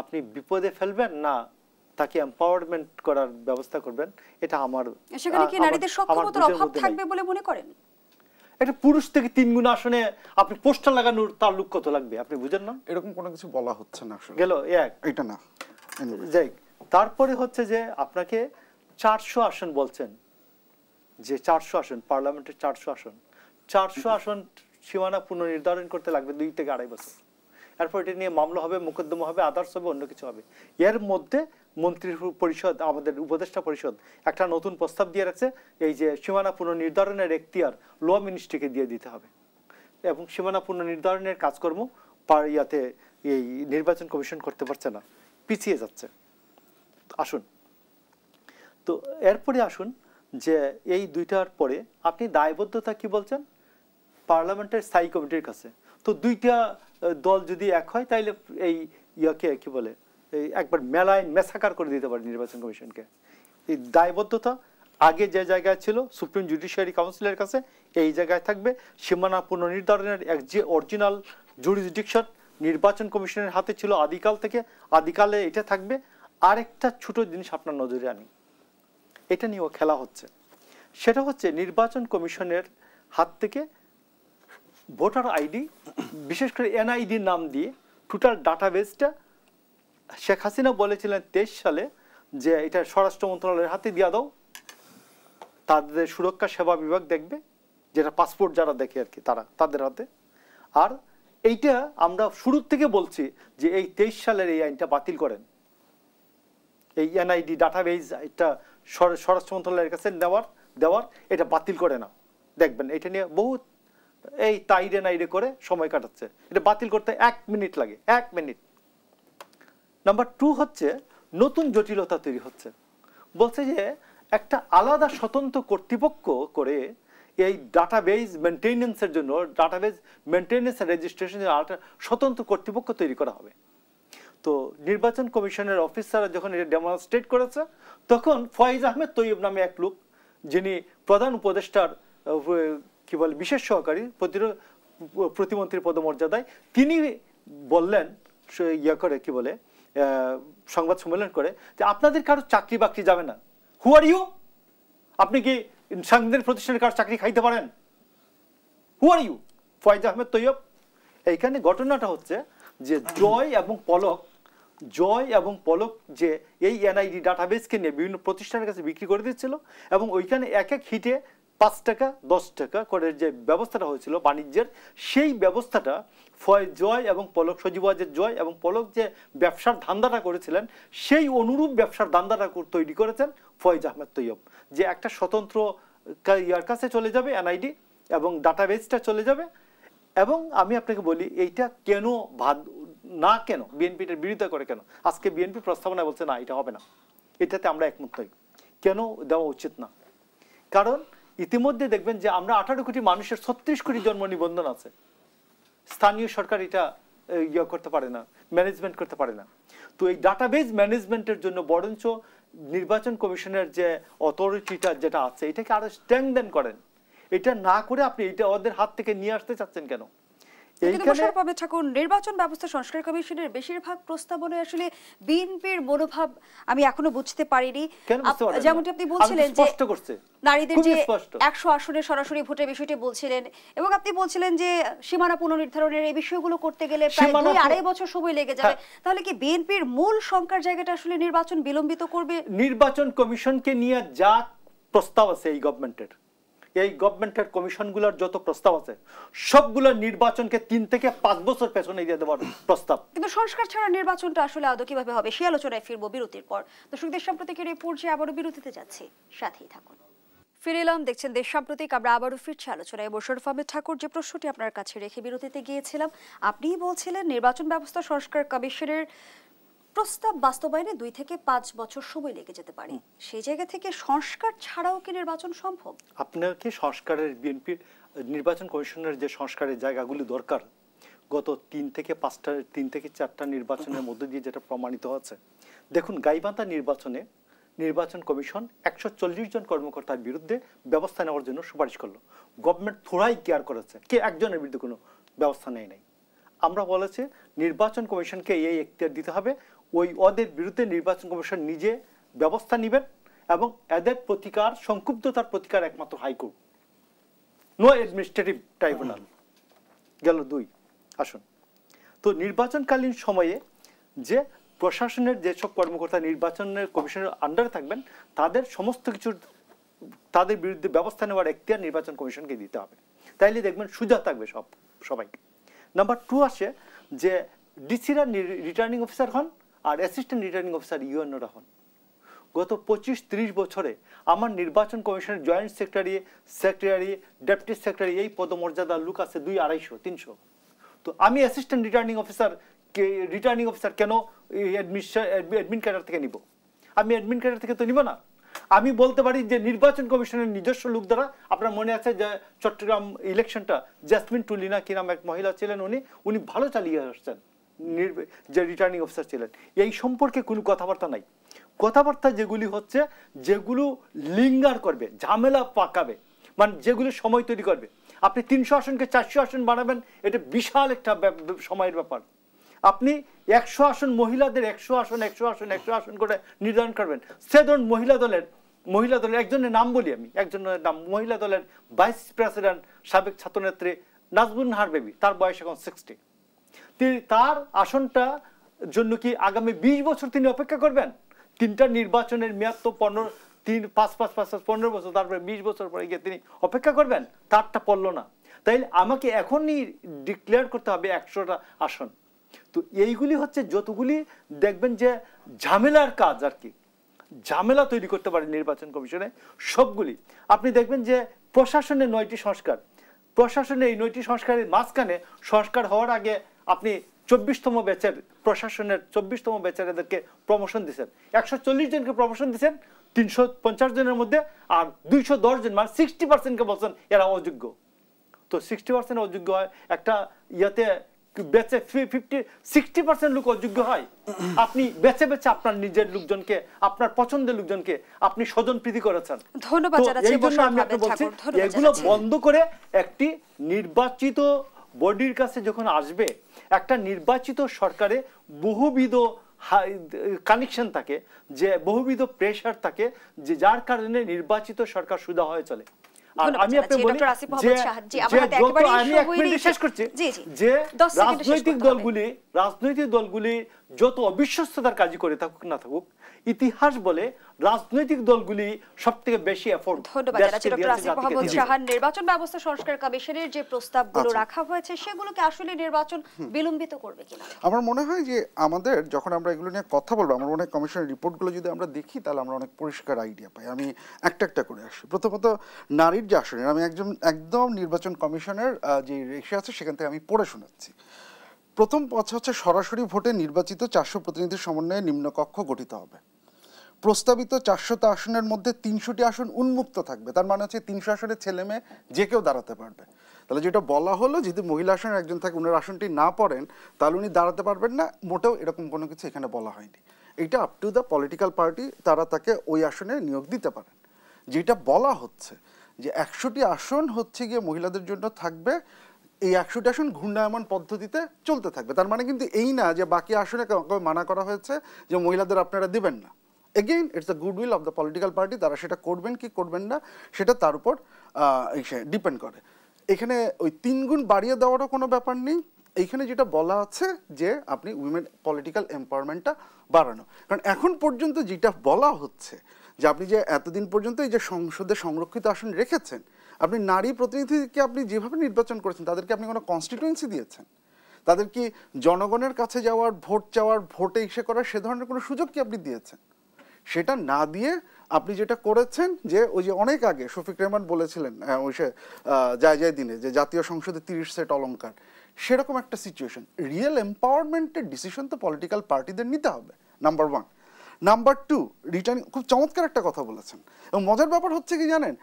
[SPEAKER 2] আপনি বিপদে ফেলবেন না তাকে এম্পাওয়ারমেন্ট করার ব্যবস্থা করবেন, এটা আমার।
[SPEAKER 1] সেখানে কি নারীদের সক্ষমতার অভাব থাকবে বলে মনে করেন?
[SPEAKER 2] একটা পুরুষ থেকে 3 গুণ আসনে আপনি পোস্টার লাগানোর তার লুক কত লাগবে আপনি বুঝেন না?
[SPEAKER 3] এরকম কোনো কিছু বলা হচ্ছে না আসলে,
[SPEAKER 2] গেল এক
[SPEAKER 3] এটা না
[SPEAKER 2] যাই। তারপরে হচ্ছে যে আপনাকে 400 আসন বলছেন, যে 400 আসন পার্লামেন্টের 400 আসন সীমানা পুনর্নির্ধারণ করতে লাগবে 2 থেকে 2.5 বছর। এরপর এটা নিয়ে মামলা হবে, মোকদ্দমা হবে, আদার্স হবে, অন্য কিছু হবে। এর মধ্যে মন্ত্রী পরিষদ, আমাদের উপদেষ্টা পরিষদ একটা নতুন প্রস্তাব দিয়ে রাখছে, এই যে সীমানা পুনর্নির্ধারণের এখতিয়ার ল মিনিস্ট্রিকে দিয়ে দিতে হবে, এবং সীমানা পুনর্নির্ধারণের কাজকর্ম ইয়াতে এই নির্বাচন কমিশন করতে পারছে না, পিছিয়ে যাচ্ছে। আসুন তো এরপরে আসুন যে এই দুইটার পরে আপনি দায়বদ্ধতা কি বলছেন পার্লামেন্টের স্থায়ী কমিটির কাছে। তো দুইটা দল যদি এক হয় তাইলে এই ইয়াকে কি বলে একবার মেসাকার করে দিতে পারে নির্বাচন কমিশনকে। এই দায়বদ্ধতা আগে যে জায়গায় ছিল সুপ্রিম জুডিশিয়ারি কাউন্সিলের কাছে, এই জায়গায় থাকবে। সীমানা পুনর্নির্ধারণের এক যে অরিজিনাল জুরিসডিকশন নির্বাচন কমিশনের হাতে ছিল আদিকাল থেকে, আদিকালে এটা থাকবে। আরেকটা ছোট জিনিস আপনার নজরে আনি, এটা নিয়েও খেলা হচ্ছে। সেটা হচ্ছে নির্বাচন কমিশনের হাত থেকে ভোটার আইডি, বিশেষ করে এনআইডির নাম দিয়ে টোটাল ডাটাবেসটা শেখ হাসিনা বলেছিলেন 23 সালে যে এটা স্বরাষ্ট্র মন্ত্রণালয়ের হাতে দিয়ে দাও, তাদের সুরক্ষা সেবা বিভাগ দেখবে, যেটা পাসপোর্ট যারা দেখে আর কি তাদের হাতে। আর এইটা আমরা শুরুর থেকে বলছি যে এই 23 সালের এই আইনটা বাতিল করেন, এই এনআইডি ডাটাবেস এটা স্বরাষ্ট্র মন্ত্রণালয়ের কাছে দেওয়ার এটা বাতিল করে না। দেখবেন এটা নিয়ে বহুত এই তাইরে নাইরে করে সময় কাটাচ্ছে, এটা বাতিল করতে 1 মিনিট লাগে, 1 মিনিট। নাম্বার 2 হচ্ছে নতুন জটিলতা তৈরি হচ্ছে, বলছে যে একটা আলাদা স্বতন্ত্র কর্তৃপক্ষ করে এই ডাটাবেস মেনটেনেন্সের জন্য, ডাটাবেস মেনটেনেন্স রেজিস্ট্রেশনের জন্য একটা স্বতন্ত্র কর্তৃপক্ষ তৈরি করা হবে। তো নির্বাচন কমিশনের অফিসাররা যখন এটা ডেমনস্ট্রেট করেছে, তখন ফয়েজ আহমেদ তৈয়ব নামে এক লোক, যিনি প্রধান উপদেষ্টার কি বলে বিশেষ সহকারী, প্রতিমন্ত্রীর পদমর্যাদায়, তিনি বললেন করে কি বলে সংবাদ সম্মেলন করে যে আপনাদের কারো চাকরি বাকরি যাবে না। হু আর ইউ? আপনি কি সাংবিধানিক প্রতিষ্ঠানের কারো চাকরি খাইতে পারেন? হু আর ইউ? ফয়েজ আহমেদ তৈয়ব। এইখানে ঘটনাটা হচ্ছে যে জয় এবং পলক যে এই এনআইডি ডাটাবেসকে নিয়ে বিভিন্ন প্রতিষ্ঠানের কাছে বিক্রি করে দিচ্ছিল, এবং ওইখানে এক এক হিটে 5 টাকা 10 টাকা করে যে ব্যবস্থাটা হয়েছিল বাণিজ্যের, সেই ব্যবস্থাটা জয় এবং পলক, সজীবাজের জয় এবং পলক যে ব্যবসার ধান্দাটা করেছিলেন, সেই অনুরূপ ব্যবসার ধান্দাটা তৈরি করেছেন ফয়েজ আহমেদ তৈয়ব, যে একটা স্বতন্ত্র ইয়ার কাছে চলে যাবে এনআইডি এবং ডাটাবেসটা চলে যাবে। এবং আমি আপনাকে বলি এইটা কেন কেন বিএনপির বিরোধিতা করে, কেন আজকে বিএনপি প্রস্তাবনা বলছে না এটা হবে না, এটাতে আমরা একমত নই, কেন দেওয়া উচিত না? কারণ ইতিমধ্যে দেখবেন যে আমরা 18 কোটি মানুষের 36 কোটি জন্ম নিবন্ধন আছে, স্থানীয় সরকার এটা করতে পারে না, ম্যানেজমেন্ট করতে পারে না। তো এই ডাটাবেস ম্যানেজমেন্টের জন্য বরঞ্চ নির্বাচন কমিশনের যে অথরিটিটা যেটা আছে এটাকে আরো স্ট্রেংথেন করেন। এটা না করে আপনি এটা ওদের হাত থেকে নিয়ে আসতে চাচ্ছেন কেন?
[SPEAKER 1] ঠাকুর, নির্বাচন ব্যবস্থা সংস্কার কমিশনের বেশিরভাগ প্রস্তাবনায় আসলে বিএনপির মনোভাব আমি এখনো বুঝতে পারিনি। যেমনটি আপনি বলছিলেন যে নারীদের যে 100 আসনে সরাসরি ভোটের বিষয়টি বলছিলেন, এবং আপনি বলছিলেন যে সীমানা পুনর্নির্ধারণের এই বিষয়গুলো করতে গেলে প্রায় 2-2.5 বছর সময় লেগে যাবে। তাহলে কি বিএনপির মূল শঙ্কার জায়গাটা আসলে নির্বাচন বিলম্বিত করবে?
[SPEAKER 2] নির্বাচন কমিশনকে নিয়ে যা প্রস্তাব আছে এই গভর্নমেন্টের কমিশনগুলোর যত প্রস্তাব আছে সবগুলো নির্বাচনকে 3 থেকে 5 বছর পেছনে দিয়ে দেওয়ার প্রস্তাব।
[SPEAKER 1] কিন্তু সংস্কার ছাড়া নির্বাচনটা আসলে আদৌ কিভাবে হবে সেই আলোচনায় ফিরবো বিরতির পর। দর্শক, দেশ সাম্প্রতিকের এই পর্যায়ে আবারও বিরতিতে যাচ্ছি, সাথেই থাকুন। ফিরে এলাম, দেখছেন দেশ সাম্প্রতিক। আমরা আবারও ফিরছি আলোচনায়। মোশাররফ আহমেদ ঠাকুর, যে প্রশ্নটি আপনার কাছে রেখে বিরতিতে গিয়েছিলাম, আপনিই বলছিলেন নির্বাচন ব্যবস্থা সংস্কার কমিশনের প্রস্তাব বাস্তবায়নে 2 থেকে 5 বছর সময় লেগে যেতে পারে। সেই জায়গা থেকে সংস্কার ছাড়াও কি নির্বাচন সম্ভব?
[SPEAKER 2] আপনাকে সংস্কারের বিএনপির নির্বাচন কমিশনের যে সংস্কারের জায়গাগুলি দরকার, গত 3 থেকে 4টা নির্বাচনের মধ্যে দিয়ে যেটা প্রমাণিত হচ্ছে। দেখুন, গাইবান্ধা নির্বাচনে নির্বাচন কমিশন 140 জন কর্মকর্তার বিরুদ্ধে ব্যবস্থা নেওয়ার জন্য সুপারিশ করলো। গভর্নমেন্ট থোড়াই কেয়ার করেছে, কে একজনের বিরুদ্ধে কোনো ব্যবস্থা নেয় নাই। আমরা বলেছি নির্বাচন কমিশনকে এই এখতিয়ার দিতে হবে, ওদের বিরুদ্ধে নির্বাচন কমিশন নিজে ব্যবস্থা নেবেন, এবং এদের প্রতিকার, সংক্ষুব্ধতার প্রতিকার একমাত্র হাইকোর্ট, নো অ্যাডমিনিস্ট্রেটিভ ট্রাইব্যুনাল। গেল 2 আসুন। তো নির্বাচনকালীন সময়ে যে প্রশাসনের যেসব কর্মকর্তা নির্বাচনের কমিশনের আন্ডারে থাকবেন, তাদের সমস্ত কিছুর, তাদের বিরুদ্ধে ব্যবস্থা নেওয়ার এখতিয়ার নির্বাচন কমিশনকে দিতে হবে। তাইলে দেখবেন সুজা থাকবে সবাই। নাম্বার 2 আসে যে ডিসিরা রিটার্নিং অফিসার হন আর অ্যাসিস্ট্যান্ট রিটার্নিং অফিসার ইউএনওরা হন। গত 25-30 বছরে আমার নির্বাচন কমিশনের জয়েন্ট সেক্রেটারি, ডেপুটি সেক্রেটারি এই পদমর্যাদার লোক আছে 200-250-300। তো আমি অ্যাসিস্ট্যান্ট রিটার্নিং অফিসার কেন অ্যাডমিন ক্যাডার থেকে নিব? আমি অ্যাডমিন ক্যাডার থেকে তো নিব না। আমি বলতে পারি যে নির্বাচন কমিশনের নিজস্ব লোক দ্বারা, আপনার মনে আছে যে চট্টগ্রাম ইলেকশনটা জ্যাসমিন টুলিনা কি নাম এক মহিলা ছিলেন, উনি ভালো চালিয়ে আসছেন, যে রিটার্নিং অফিসার ছিলেন। এই সম্পর্কে কোনো কথাবার্তা নাই। কথাবার্তা যেগুলি হচ্ছে, যেগুলো লিঙ্গার করবে, ঝামেলা পাকাবে, মানে যেগুলো সময় তৈরি করবে। আপনি 300 আসনকে 400 আসন বানাবেন, এটা বিশাল একটা সময়ের ব্যাপার। আপনি 100 আসন মহিলাদের 100 আসন করে নির্ধারণ করবেন। সে ধরুন মহিলা দলের একজনের নাম বলি আমি, একজনের নাম, মহিলা দলের ভাইস প্রেসিডেন্ট সাবেক ছাত্রনেত্রী নাজমুন নাহার বেবি, তার বয়স এখন 60। তার আসনটা জন্য কি আগামী 20 বছর তিনি অপেক্ষা করবেন? 3টা নির্বাচনের মেয়াদ তো 15 বছর, তারপরে 20 বছর পরে গিয়ে তিনি অপেক্ষা করবেন? তারটা পড়লো না। তাই আমাকে এখনই ডিক্লেয়ার করতে হবে 100টা আসন। তো এইগুলি হচ্ছে যতগুলি দেখবেন যে ঝামেলার কাজ আর কি, ঝামেলা তৈরি করতে পারে নির্বাচন কমিশনে সবগুলি। আপনি দেখবেন যে প্রশাসনের 9টি সংস্কার, প্রশাসনের এই 9টি সংস্কারের মাঝখানে সংস্কার হওয়ার আগে আপনি 24তম ব্যাচের প্রশাসনের 24তম ব্যাচের এদেরকে প্রমোশন দিচ্ছেন, 140 জনকে প্রমোশন দিচ্ছেন 350 জনের মধ্যে, আর 210 জন মানে 60%কে বলছেন এরা অযোগ্য। তো 60% অযোগ্য হয় একটা ইয়াতে, বেচে 60% লোক অযোগ্য হয়। আপনি বেচে আপনার নিজের লোকজনকে, আপনার পছন্দের লোকজনকে আপনি স্বজন প্রীতি করেছেন।
[SPEAKER 1] ধন্যবাদ জানাচ্ছি।
[SPEAKER 2] এগুলো বন্ধ করে একটি নির্বাচিত বডির কাছে যখন আসবে, একটা নির্বাচিত সরকারে বহুবিধ কানেকশন থাকে, যে বহুবিধ প্রেশার থাকে, যে যার কারণে নির্বাচিত সরকার সুদা হয়ে চলে। আর আমি আপনাকে বলি যে শেষ করছি যে রাজনৈতিক দলগুলি যত অবিশ্বস্ততার কাজ করে থাকুক না থাকুক, ইতিহাস বলে রাজনৈতিক দলগুলি সবথেকে বেশি এফোর্ট।
[SPEAKER 1] ধন্যবাদ জানাচ্ছি ডক্টর আসিফ মাহমুদ শাহান। নির্বাচন ব্যবস্থা সংস্কার কমিশনের যে প্রস্তাবগুলো রাখা হয়েছে সেগুলোকে আসলে নির্বাচন বিলম্বিত করবে কিনা?
[SPEAKER 3] আমার মনে হয় যে আমাদের যখন আমরা এগুলো নিয়ে কথা বলবো, আমার মনে হয় কমিশনের রিপোর্টগুলো যদি আমরা দেখি তাহলে আমরা অনেক পরিষ্কার আইডিয়া পাই। আমি একটা করে আসি। প্রথমত নারীর যে আসনের, আমি একদম নির্বাচন কমিশনের যে রেখে আছে সেখান থেকে আমি পড়ে শোনাচ্ছি। প্রথম পথ হচ্ছে সরাসরি ভোটে নির্বাচিত 400 প্রতিনিধির সমন্বয়ে নিম্নকক্ষ গঠিত হবে। প্রস্তাবিত 400টা আসনের মধ্যে 300টি আসন উন্মুক্ত থাকবে। তার মানে হচ্ছে 300 আসনের ছেলে মেয়ে যে কেউ দাঁড়াতে পারবে। তাহলে যেটা বলা হলো, যদি মহিলা আসনের একজন থাকে, উনার আসনটি না পড়েন তাহলে উনি দাঁড়াতে পারবেন না, মোটেও এরকম কোনো কিছু এখানে বলা হয়নি। এটা up to the political party, তারা তাকে ওই আসনে নিয়োগ দিতে পারেন। যেটা বলা হচ্ছে যে 100টি আসন হচ্ছে গিয়ে মহিলাদের জন্য থাকবে, এই 100টি আসন ঘূর্ণায়মান পদ্ধতিতে চলতে থাকবে। তার মানে কিন্তু এই না যে বাকি আসনে মানা করা হয়েছে যে মহিলাদের আপনারা দিবেন না। Again it's the goodwill of the political party, তারা সেটা করবেন কি করবেন না সেটা তার উপর ডিপেন্ড করে। এখানে ওই 3 গুণ বাড়িয়ে দেওয়ারও কোনো ব্যাপার নেই। এইখানে যেটা বলা আছে যে আপনি উইমেন পলিটিক্যাল এম্পাওয়ারমেন্টটা বাড়ানো। কারণ এখন পর্যন্ত যেটা বলা হচ্ছে যে আপনি যে এতদিন পর্যন্ত এই যে সংসদে সংরক্ষিত আসন রেখেছেন, আপনি নারী প্রতিনিধিকে আপনি যেভাবে নির্বাচন করেছেন, তাদেরকে আপনি কোনো কনস্টিটিউয়েন্সি দিয়েছেন? তাদের কি জনগণের কাছে যাওয়ার, ভোট চাওয়ার, ভোটে ইসে করার সে ধরনের কোনো সুযোগ কি আপনি দিয়েছেন? সেটা না দিয়ে আপনি যেটা করেছেন যে ওই যে অনেক আগে শফিক রেহমান বলেছিলেন ওই সে যায় দিনে যে জাতীয় সংসদে 30 সেট অলংকার, সেরকম একটা সিচুয়েশন। রিয়েল এম্পাওয়ারমেন্টের ডিসিশন তো পলিটিক্যাল পার্টিদের নিতে হবে, নাম্বার 1। নাম্বার 2, রিটার্নিং, খুব চমৎকার একটা কথা বলেছেন। এবং মজার ব্যাপার হচ্ছে কি জানেন,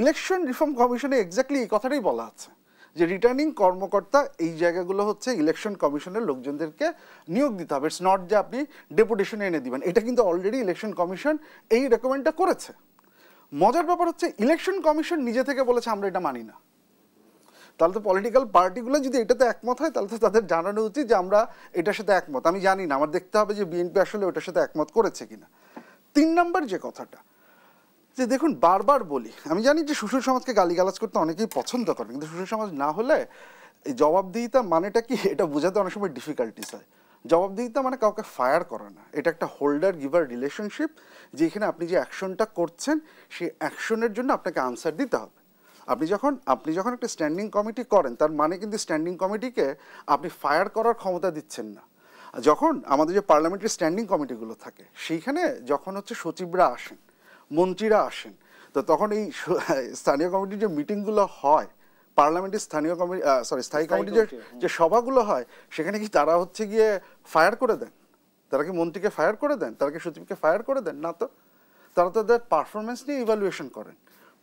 [SPEAKER 3] ইলেকশন রিফর্ম কমিশনে এক্স্যাক্টলি এই কথাটাই বলা আছে যে রিটার্নিং কর্মকর্তা এই জায়গাগুলো হচ্ছে ইলেকশন কমিশনের লোকজনদেরকে নিয়োগ দিতে হবে। ইটস নট যে আপনি ডেপুটেশনে এনে দিবেন। এটা কিন্তু অলরেডি ইলেকশন কমিশন এই রেকমেন্ডটা করেছে। মজার ব্যাপার হচ্ছে ইলেকশন কমিশন নিজে থেকে বলেছে আমরা এটা মানি না। তাহলে তো পলিটিক্যাল পার্টিগুলো যদি এটাতে একমত হয় তাহলে তো তাদের জানানো উচিত যে আমরা এটার সাথে একমত। আমি জানি না, আমার দেখতে হবে যে বিএনপি আসলে ওটার সাথে একমত করেছে কিনা। 3 নম্বর যে কথাটা, যে দেখুন বারবার বলি, আমি জানি যে শ্বশুর সমাজকে গালিগালাজ করতে অনেকেই পছন্দ করেন, কিন্তু শ্বশুর সমাজ না হলে এই জবাবদিহিতা মানেটা কি এটা বোঝাতে অনেক সময় ডিফিকাল্টিস হয়। জবাবদিহিতা মানে কাউকে ফায়ার করা না, এটা একটা হোল্ডার গিভার রিলেশনশিপ, যেখানে আপনি যে অ্যাকশনটা করছেন সেই অ্যাকশনের জন্য আপনাকে আনসার দিতে হবে। আপনি যখন একটা স্ট্যান্ডিং কমিটি করেন, তার মানে কিন্তু স্ট্যান্ডিং কমিটিকে আপনি ফায়ার করার ক্ষমতা দিচ্ছেন না। যখন আমাদের যে পার্লামেন্টারি স্ট্যান্ডিং কমিটিগুলো থাকে, সেইখানে যখন হচ্ছে সচিবরা আসেন, মন্ত্রীরা আসেন, তো তখন এই স্থানীয় কমিটির যে মিটিংগুলো হয়, পার্লামেন্টের স্থায়ী কমিটির যে সভাগুলো হয়, সেখানে কি তারা হচ্ছে গিয়ে ফায়ার করে দেন? তারা কি মন্ত্রীকে ফায়ার করে দেন? তারা কি সচিবকে ফায়ার করে দেন? না তো। তারা তাদের পারফরমেন্স নিয়ে ইভ্যালুয়েশন করেন,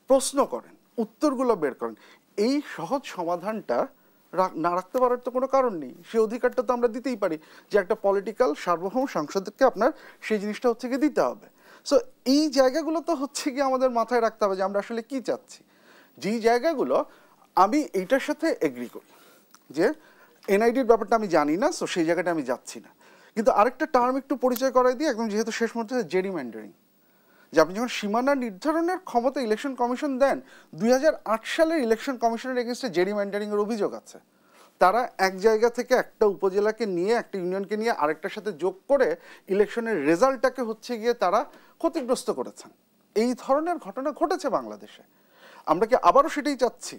[SPEAKER 3] প্রশ্ন করেন, উত্তরগুলো বের করেন। এই সহজ সমাধানটা না রাখতে পারার তো কোনো কারণ নেই। সেই অধিকারটা তো আমরা দিতেই পারি যে একটা পলিটিক্যাল সার্বভৌম সংসদকে আপনার সেই জিনিসটা হচ্ছে গিয়ে দিতে হবে। সো এই জায়গাগুলো তো হচ্ছে গিয়ে আমাদের মাথায় রাখতে হবে যে আমরা আসলে কি চাচ্ছি। যেই জায়গাগুলো, আমি এইটার সাথে এগ্রি করি যে এনআইডির ব্যাপারটা আমি জানি না, সো সেই জায়গাটা আমি যাচ্ছি না। কিন্তু আরেকটা টার্ম একটু পরিচয় করাই দিই, একদম যেহেতু শেষ মুহূর্তে, জেরিম্যান্ডারিং। যে আপনি যখন সীমানা নির্ধারণের ক্ষমতা ইলেকশন কমিশন দেন, 2008 সালের ইলেকশন কমিশনের এগেনস্টে জেরিম্যান্ডারিংয়ের অভিযোগ আছে। তারা এক জায়গা থেকে একটা উপজেলাকে নিয়ে, একটা ইউনিয়নকে নিয়ে আরেকটার সাথে যোগ করে ইলেকশনের রেজাল্টটাকে হচ্ছে গিয়ে তারা ক্ষতিগ্রস্ত করেছেন। এই ধরনের ঘটনা ঘটেছে বাংলাদেশে। আমরা কি আবারও সেটাই চাচ্ছি?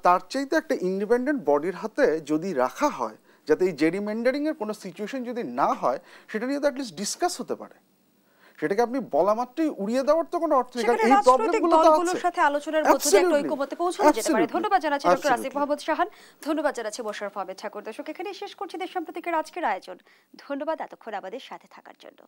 [SPEAKER 3] তার চাইতে একটা ইন্ডিপেন্ডেন্ট বডির হাতে যদি রাখা হয়, যাতে এই জেরিম্যান্ডারিংয়ের কোনো সিচুয়েশন যদি না হয়, সেটা নিয়ে তো অ্যাটলিস্ট ডিসকাস হতে পারে। সেটাকে আপনি বলা মাত্রই উড়িয়ে দেওয়ার তো কোনো অর্থ নেই, কারণ এই প্রবলেমগুলো তো আছে।
[SPEAKER 1] দলগুলোর সাথে আলোচনার মধ্যে দিয়ে একটা ঐক্যমত্যে পৌঁছানো যেতে পারে। ধন্যবাদ জানাচ্ছি ডক্টর আসিফ মাহমুদ শাহান, ধন্যবাদ জানাচ্ছি মোশাররফ আহমেদ ঠাকুর। দর্শক, এখানে শেষ করছি দেশ সাম্প্রতিকের আজকের আয়োজন। ধন্যবাদ এতক্ষণ আমাদের সাথে থাকার জন্য।